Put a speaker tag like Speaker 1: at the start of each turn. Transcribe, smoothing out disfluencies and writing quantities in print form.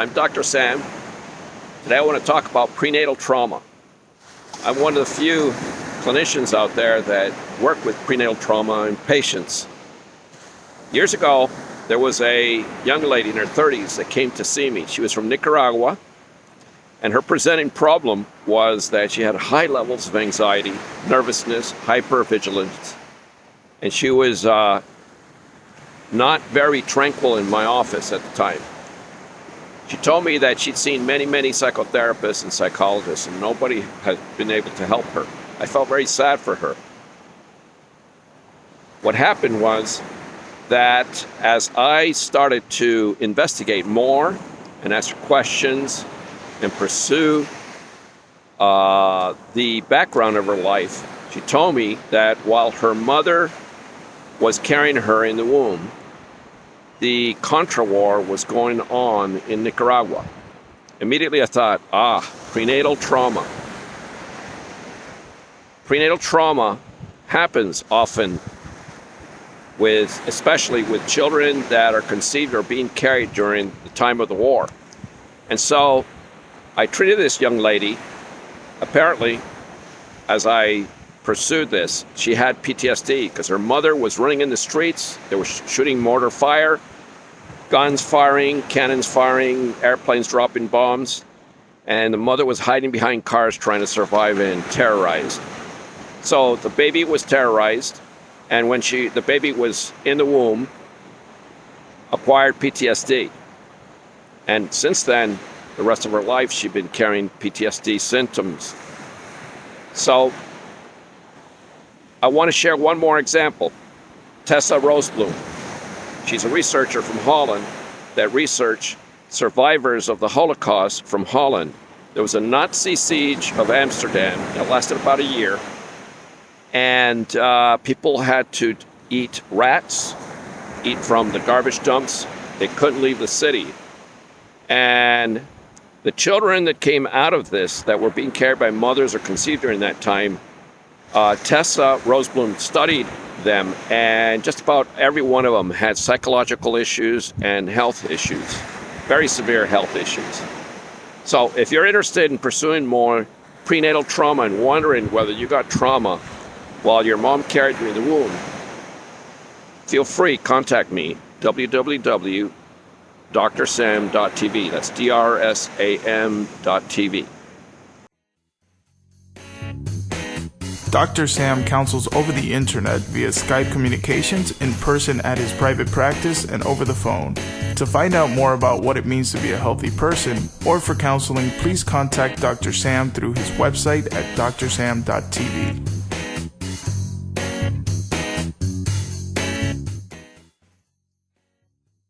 Speaker 1: I'm Dr. Sam. Today I want to talk about prenatal trauma. I'm one of the few clinicians out there that work with prenatal trauma in patients. Years ago, there was a young lady in her 30s that came to see me. She was from Nicaragua, and her presenting problem was that she had high levels of anxiety, nervousness, hypervigilance, and she was not very tranquil in my office at the time. She told me that she'd seen many psychotherapists and psychologists, and nobody had been able to help her. I felt very sad for her. What happened was that as I started to investigate more and ask questions and pursue the background of her life, she told me that while her mother was carrying her in the womb, the Contra War was going on in Nicaragua. Immediately I thought, prenatal trauma. Prenatal trauma happens often especially with children that are conceived or being carried during the time of the war. And so I treated this young lady. Apparently, as I pursued this, she had PTSD because her mother was running in the streets. They were shooting mortar fire, guns firing, cannons firing, airplanes dropping bombs, and the mother was hiding behind cars trying to survive and terrorized. So the baby was terrorized, and when the baby was in the womb, acquired PTSD. And since then, the rest of her life, she'd been carrying PTSD symptoms. So I want to share one more example. Tessa Roosblum. She's a researcher from Holland that researched survivors of the Holocaust from Holland. There was a Nazi siege of Amsterdam that lasted about a year. And people had to eat rats, eat from the garbage dumps. They couldn't leave the city. And the children that came out of this, that were being carried by mothers or conceived during that time, Tessa Roosblum studied them, and just about every one of them had psychological issues and health issues, very severe health issues. So if you're interested in pursuing more prenatal trauma and wondering whether you got trauma while your mom carried you in the womb, feel free, contact me, www.drsam.tv. That's DRSAM.tv.
Speaker 2: Dr. Sam counsels over the internet via Skype communications, in person at his private practice, and over the phone. To find out more about what it means to be a healthy person, or for counseling, please contact Dr. Sam through his website at drsam.tv.